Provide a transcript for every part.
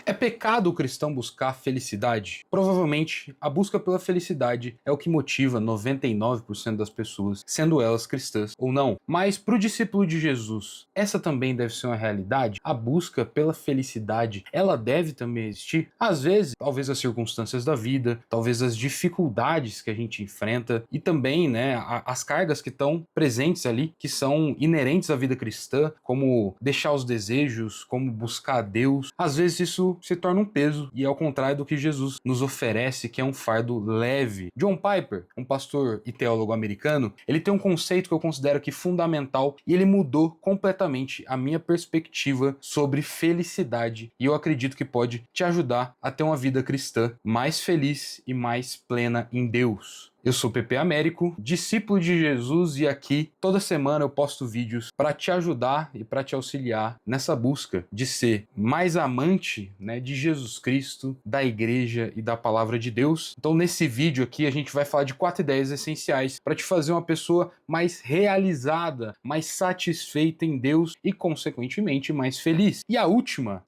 É pecado o cristão buscar felicidade? Provavelmente, a busca pela felicidade é o que motiva 99% das pessoas, sendo elas cristãs ou não. Mas para o discípulo de Jesus, essa também deve ser uma realidade? A busca pela felicidade, ela deve também existir? Às vezes, talvez as circunstâncias da vida, talvez as dificuldades que a gente enfrenta e também, né, as cargas que estão presentes ali, que são inerentes à vida cristã, como deixar os desejos, como buscar a Deus. Às vezes isso se torna um peso e é ao contrário do que Jesus nos oferece, que é um fardo leve. John Piper, um pastor e teólogo americano, ele tem um conceito que eu considero que fundamental e ele mudou completamente a minha perspectiva sobre felicidade e eu acredito que pode te ajudar a ter uma vida cristã mais feliz e mais plena em Deus. Eu sou Pepe Américo, discípulo de Jesus, e aqui toda semana eu posto vídeos para te ajudar e para te auxiliar nessa busca de ser mais amante, né, de Jesus Cristo, da igreja e da palavra de Deus. Então nesse vídeo aqui a gente vai falar de 4 ideias essenciais para te fazer uma pessoa mais realizada, mais satisfeita em Deus e consequentemente mais feliz. E a última,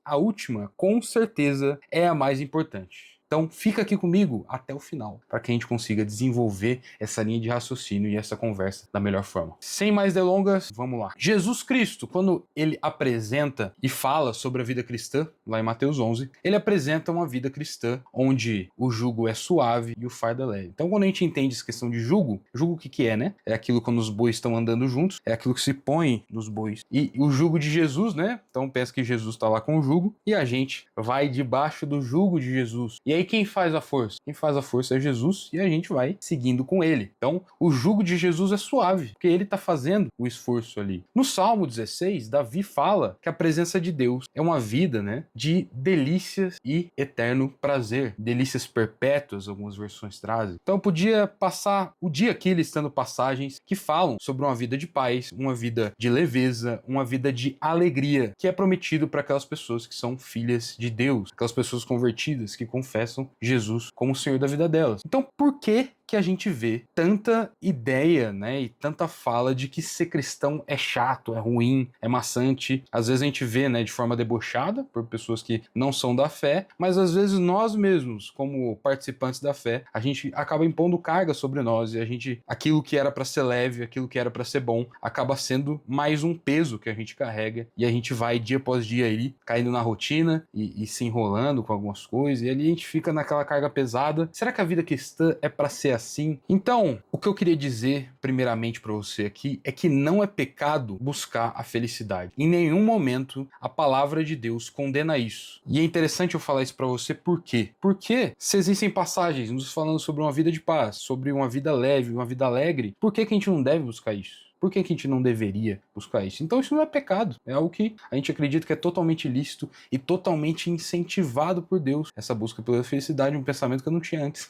com certeza é a mais importante. Então fica aqui comigo até o final, para que a gente consiga desenvolver essa linha de raciocínio e essa conversa da melhor forma. Sem mais delongas, vamos lá. Jesus Cristo, quando ele apresenta e fala sobre a vida cristã, lá em Mateus 11, ele apresenta uma vida cristã onde o jugo é suave e o fardo é leve. Então quando a gente entende essa questão de jugo o que é, né? É aquilo quando os bois estão andando juntos, é aquilo que se põe nos bois. E o jugo de Jesus, né? Então pensa que Jesus está lá com o jugo e a gente vai debaixo do jugo de Jesus. E aí quem faz a força? Quem faz a força é Jesus e a gente vai seguindo com ele. Então, o jugo de Jesus é suave, porque ele está fazendo o esforço ali. No Salmo 16, Davi fala que a presença de Deus é uma vida, né, de delícias e eterno prazer. Delícias perpétuas, algumas versões trazem. Então, eu podia passar o dia aqui listando passagens que falam sobre uma vida de paz, uma vida de leveza, uma vida de alegria, que é prometido para aquelas pessoas que são filhas de Deus, aquelas pessoas convertidas que confessam Jesus como o Senhor da vida delas. Então, por que a gente vê tanta ideia, né, e tanta fala de que ser cristão é chato, é ruim, é maçante? Às vezes a gente vê, né, de forma debochada por pessoas que não são da fé, mas às vezes nós mesmos, como participantes da fé, a gente acaba impondo carga sobre nós e aquilo que era para ser leve, aquilo que era para ser bom, acaba sendo mais um peso que a gente carrega e a gente vai dia após dia aí caindo na rotina e se enrolando com algumas coisas e ali a gente fica naquela carga pesada. Será que a vida cristã é para ser assim? Então, o que eu queria dizer primeiramente para você aqui é que não é pecado buscar a felicidade. Em nenhum momento a palavra de Deus condena isso. E é interessante eu falar isso para você por quê? Porque se existem passagens nos falando sobre uma vida de paz, sobre uma vida leve, uma vida alegre, por que a gente não deve buscar isso? Por que a gente não deveria buscar isso? Então isso não é pecado, é algo que a gente acredita que é totalmente lícito e totalmente incentivado por Deus. Essa busca pela felicidade é um pensamento que eu não tinha antes.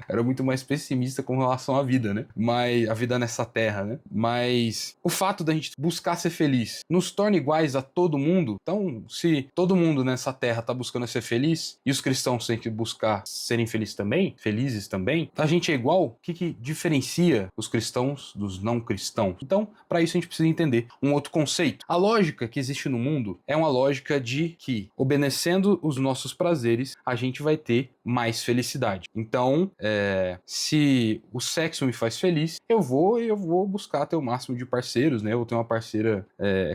Era muito mais pessimista com relação à vida, né? Mas a vida nessa terra, né? Mas o fato da gente buscar ser feliz nos torna iguais a todo mundo. Então, se todo mundo nessa terra tá buscando ser feliz e os cristãos têm que buscar serem felizes também, a gente é igual? O que diferencia os cristãos dos não cristãos? Então, para isso a gente precisa entender um outro conceito. A lógica que existe no mundo é uma lógica de que, obedecendo os nossos prazeres, a gente vai ter mais felicidade. Então, se o sexo me faz feliz, eu vou buscar ter o máximo de parceiros, né? Eu vou ter uma parceira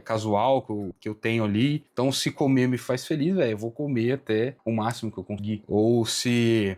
casual que eu tenho ali. Então, se comer me faz feliz, eu vou comer até o máximo que eu conseguir. Ou se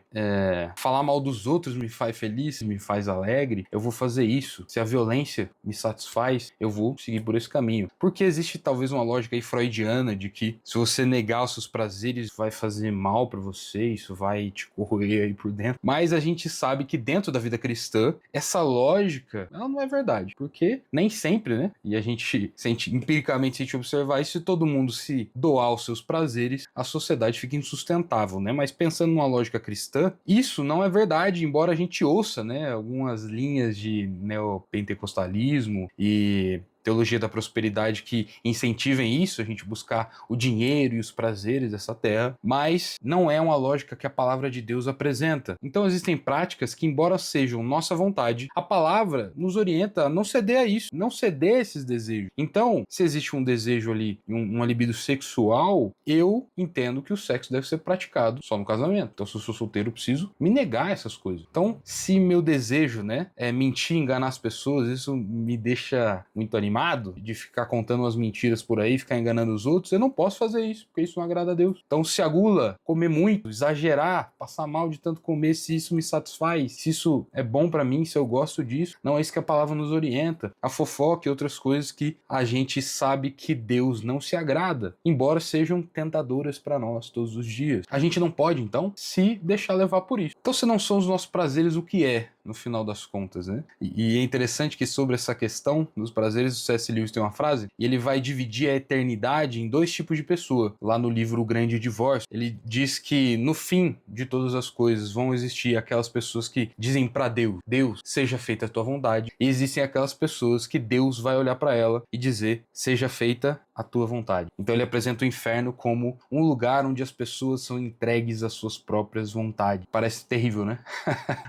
falar mal dos outros me faz feliz, me faz alegre, eu vou fazer isso. Se a violência me satisfaz, eu vou seguir por esse caminho. Porque existe talvez uma lógica aí freudiana de que se você negar os seus prazeres vai fazer mal para você, isso vai te corroer aí por dentro. Mas a gente sabe que dentro da vida cristã, essa lógica, ela não é verdade. Porque nem sempre, né? E a gente sente, empiricamente, se a gente observar isso, se todo mundo se doar os seus prazeres, a sociedade fica insustentável, né? Mas pensando numa lógica cristã, isso não é verdade, embora a gente ouça, né, algumas linhas de neopentecostalismo e teologia da prosperidade que incentivem isso, a gente buscar o dinheiro e os prazeres dessa terra, mas não é uma lógica que a palavra de Deus apresenta. Então existem práticas que, embora sejam nossa vontade, a palavra nos orienta a não ceder a isso, não ceder a esses desejos. Então, se existe um desejo ali, uma libido sexual, eu entendo que o sexo deve ser praticado só no casamento. Então, se eu sou solteiro, eu preciso me negar a essas coisas. Então, se meu desejo, né, é mentir, enganar as pessoas, isso me deixa muito animado de ficar contando umas mentiras por aí, ficar enganando os outros, eu não posso fazer isso, porque isso não agrada a Deus. Então, se a gula, comer muito, exagerar, passar mal de tanto comer, se isso me satisfaz, se isso é bom pra mim, se eu gosto disso, não é isso que a palavra nos orienta. A fofoca e outras coisas que a gente sabe que Deus não se agrada, embora sejam tentadoras para nós todos os dias. A gente não pode, então, se deixar levar por isso. Então, se não são os nossos prazeres, o que é, no final das contas, né? E é interessante que sobre essa questão dos prazeres, o C.S. Lewis tem uma frase, e ele vai dividir a eternidade em dois tipos de pessoa. Lá no livro O Grande Divórcio, ele diz que no fim de todas as coisas vão existir aquelas pessoas que dizem para Deus, Deus, seja feita a tua vontade, e existem aquelas pessoas que Deus vai olhar para ela e dizer, seja feita a tua vontade. Então ele apresenta o inferno como um lugar onde as pessoas são entregues às suas próprias vontades. Parece terrível, né?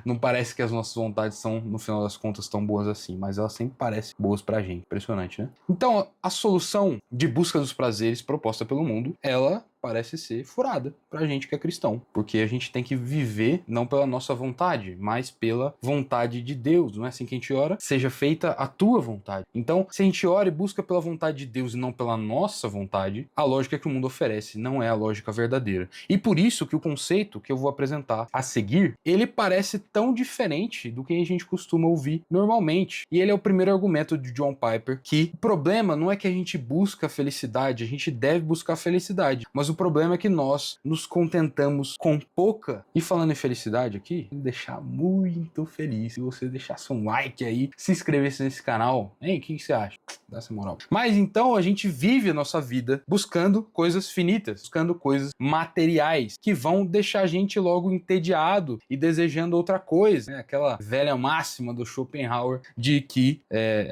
Não parece que as nossas vontades são, no final das contas, tão boas assim, mas elas sempre parecem boas pra gente. Impressionante, né? Então, a solução de busca dos prazeres proposta pelo mundo, ela parece ser furada pra gente que é cristão, porque a gente tem que viver não pela nossa vontade, mas pela vontade de Deus. Não é assim que a gente ora? Seja feita a tua vontade. Então, se a gente ora e busca pela vontade de Deus e não pela nossa vontade, a lógica que o mundo oferece não é a lógica verdadeira. E por isso que o conceito que eu vou apresentar a seguir, ele parece tão diferente do que a gente costuma ouvir normalmente. E ele é o primeiro argumento de John Piper, que o problema não é que a gente busca a felicidade, a gente deve buscar a felicidade, mas o problema é que nós nos contentamos com pouca. E falando em felicidade aqui, me deixar muito feliz se você deixasse um like aí, se inscrevesse nesse canal. Hein, o que você acha? Dá essa moral. Mas então a gente vive a nossa vida buscando coisas finitas, buscando coisas materiais, que vão deixar a gente logo entediado e desejando outra coisa, né? Aquela velha máxima do Schopenhauer de que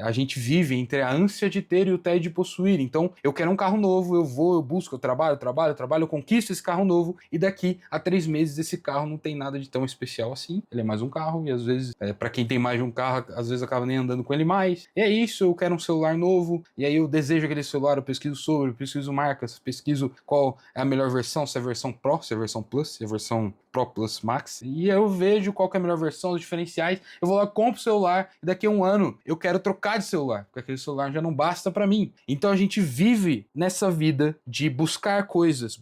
a gente vive entre a ânsia de ter e o tédio de possuir. Então eu quero um carro novo, eu vou, eu busco, eu trabalho, eu conquisto esse carro novo e daqui a 3 meses esse carro não tem nada de tão especial assim. Ele é mais um carro e às vezes, para quem tem mais de um carro, às vezes acaba nem andando com ele mais. E é isso, eu quero um celular novo e aí eu desejo aquele celular, eu pesquiso sobre, eu pesquiso marcas, pesquiso qual é a melhor versão, se é a versão Pro, se é a versão Plus, se é a versão Pro Plus Max, e eu vejo qual que é a melhor versão, os diferenciais, eu vou lá, compro o celular, e daqui a um ano eu quero trocar de celular, porque aquele celular já não basta pra mim. Então a gente vive nessa vida de buscar coisas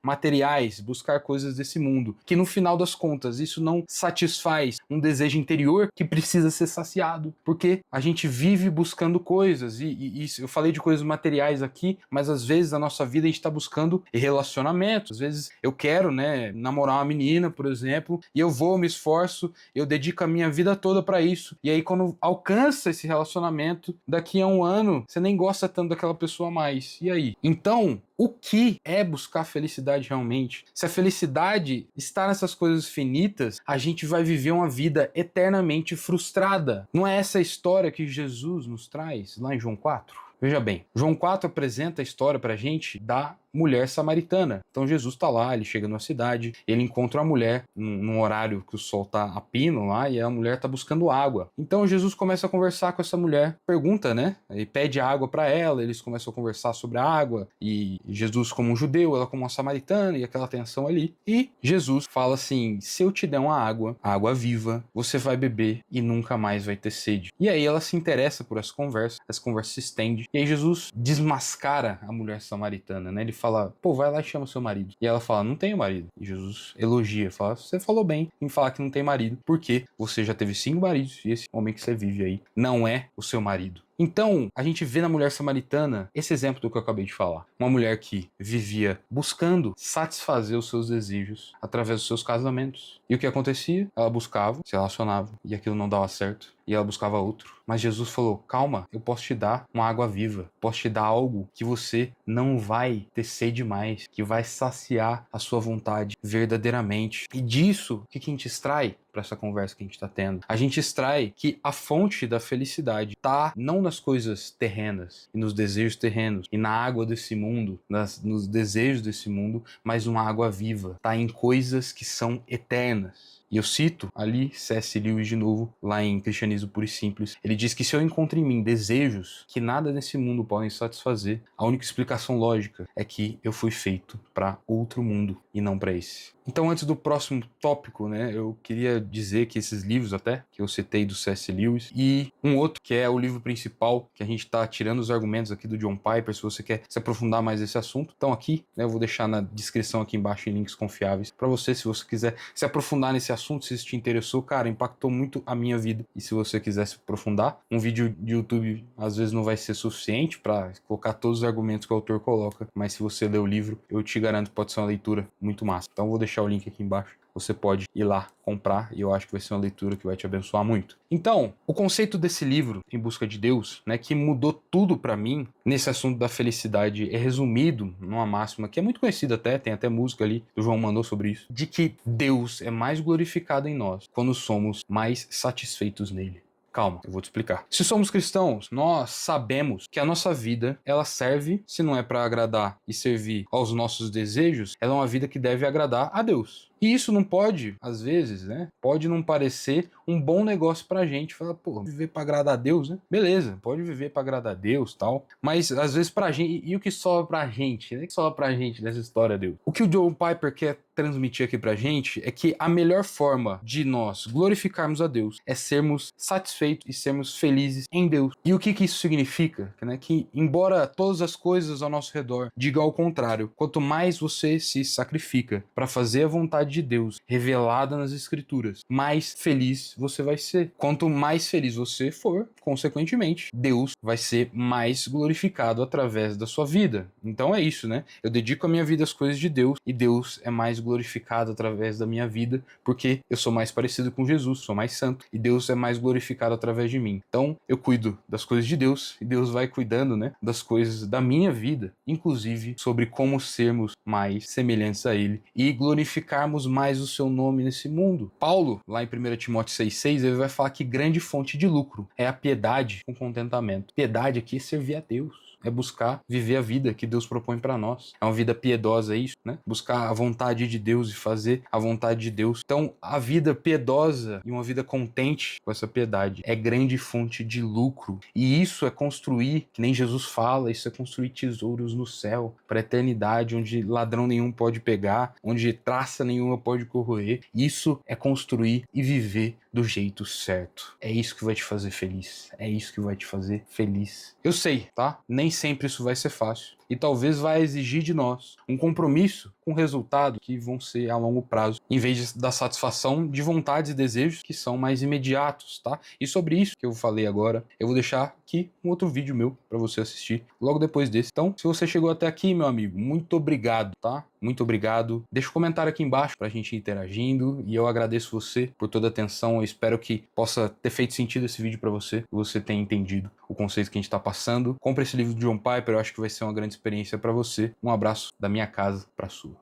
materiais, buscar coisas desse mundo, que no final das contas isso não satisfaz um desejo interior que precisa ser saciado, porque a gente vive buscando coisas, e eu falei de coisas materiais aqui, mas às vezes na nossa vida a gente está buscando relacionamentos, às vezes eu quero, né, namorar uma menina, por exemplo, e eu vou, me esforço, eu dedico a minha vida toda para isso, e aí quando alcança esse relacionamento, daqui a um ano, você nem gosta tanto daquela pessoa mais, e aí? Então, o que é buscar felicidade realmente? Se a felicidade está nessas coisas finitas, a gente vai viver uma vida eternamente frustrada. Não é essa a história que Jesus nos traz lá em João 4? Veja bem, João 4 apresenta a história pra gente da mulher samaritana. Então Jesus tá lá, ele chega numa cidade, ele encontra uma mulher num horário que o sol tá a pino lá e a mulher tá buscando água. Então Jesus começa a conversar com essa mulher, pergunta, né? E pede água para ela, eles começam a conversar sobre a água e Jesus como um judeu, ela como uma samaritana e aquela tensão ali. E Jesus fala assim, se eu te der uma água viva, você vai beber e nunca mais vai ter sede. E aí ela se interessa por essa conversa se estende e aí Jesus desmascara a mulher samaritana, né? Ele fala, pô, vai lá e chama seu marido. E ela fala, não tenho marido. E Jesus elogia, fala, você falou bem em falar que não tem marido, porque você já teve 5 maridos e esse homem que você vive aí não é o seu marido. Então, a gente vê na mulher samaritana esse exemplo do que eu acabei de falar. Uma mulher que vivia buscando satisfazer os seus desejos através dos seus casamentos. E o que acontecia? Ela buscava, se relacionava, e aquilo não dava certo. E ela buscava outro. Mas Jesus falou, calma, eu posso te dar uma água viva. Posso te dar algo que você não vai ter sede mais. Que vai saciar a sua vontade verdadeiramente. E disso, o que a gente extrai? para essa conversa que a gente está tendo. A gente extrai que a fonte da felicidade tá não nas coisas terrenas e nos desejos terrenos e na água desse mundo, nos desejos desse mundo, mas uma água viva, tá em coisas que são eternas. E eu cito ali C.S. Lewis de novo, lá em Cristianismo Puro e Simples. Ele diz que se eu encontro em mim desejos que nada nesse mundo podem satisfazer, a única explicação lógica é que eu fui feito para outro mundo e não para esse. Então, antes do próximo tópico, né, eu queria dizer que esses livros até, que eu citei do C.S. Lewis, e um outro que é o livro principal, que a gente está tirando os argumentos aqui do John Piper, se você quer se aprofundar mais nesse assunto, então aqui, né, eu vou deixar na descrição aqui embaixo em links confiáveis para você, se você quiser se aprofundar nesse assunto, se isso te interessou, cara, impactou muito a minha vida, e se você quiser se aprofundar, um vídeo de YouTube às vezes não vai ser suficiente para colocar todos os argumentos que o autor coloca, mas se você ler o livro, eu te garanto que pode ser uma leitura muito massa. Então eu vou deixar o link aqui embaixo, você pode ir lá comprar e eu acho que vai ser uma leitura que vai te abençoar muito. Então, o conceito desse livro, Em Busca de Deus, né, que mudou tudo para mim nesse assunto da felicidade, é resumido numa máxima que é muito conhecida até, tem até música ali, o João mandou sobre isso, de que Deus é mais glorificado em nós quando somos mais satisfeitos nele. Calma, eu vou te explicar. Se somos cristãos, nós sabemos que a nossa vida, ela serve, se não é para agradar e servir aos nossos desejos, ela é uma vida que deve agradar a Deus. E isso não pode, às vezes, né? Pode não parecer um bom negócio pra gente. Falar, pô, viver pra agradar a Deus, né? Beleza, pode viver pra agradar a Deus, tal. Mas, às vezes, pra gente... E o que sobra pra gente, né? O que sobra pra gente dessa história, Deus? O que o John Piper quer transmitir aqui pra gente é que a melhor forma de nós glorificarmos a Deus é sermos satisfeitos e sermos felizes em Deus. E o que isso significa? Né? Que, embora todas as coisas ao nosso redor digam ao contrário, quanto mais você se sacrifica para fazer a vontade de Deus revelada nas Escrituras, mais feliz você vai ser. Quanto mais feliz você for, consequentemente, Deus vai ser mais glorificado através da sua vida. Então é isso, né? Eu dedico a minha vida às coisas de Deus e Deus é mais glorificado através da minha vida porque eu sou mais parecido com Jesus, sou mais santo e Deus é mais glorificado através de mim. Então eu cuido das coisas de Deus e Deus vai cuidando, né, das coisas da minha vida, inclusive sobre como sermos mais semelhantes a Ele e glorificarmos mais o seu nome nesse mundo. Paulo, lá em 1 Timóteo 6,6, ele vai falar que grande fonte de lucro é a piedade com contentamento. Piedade aqui é servir a Deus. É buscar viver a vida que Deus propõe para nós. É uma vida piedosa, é isso, né? Buscar a vontade de Deus e fazer a vontade de Deus. Então, a vida piedosa e uma vida contente com essa piedade é grande fonte de lucro. E isso é construir, que nem Jesus fala, isso é construir tesouros no céu, para a eternidade, onde ladrão nenhum pode pegar, onde traça nenhuma pode corroer. Isso é construir e viver do jeito certo. É isso que vai te fazer feliz. É isso que vai te fazer feliz. Eu sei, tá? Nem sempre isso vai ser fácil. E talvez vai exigir de nós um compromisso com resultados que vão ser a longo prazo, em vez da satisfação de vontades e desejos que são mais imediatos, tá? E sobre isso que eu falei agora, eu vou deixar aqui um outro vídeo meu para você assistir logo depois desse. Então, se você chegou até aqui, meu amigo, muito obrigado, tá? Muito obrigado. Deixa um comentário aqui embaixo pra gente ir interagindo e eu agradeço você por toda a atenção. Eu espero que possa ter feito sentido esse vídeo pra você, que você tenha entendido o conceito que a gente tá passando. Compre esse livro do John Piper, eu acho que vai ser uma grande experiência pra você. Um abraço da minha casa pra sua.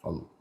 Falou.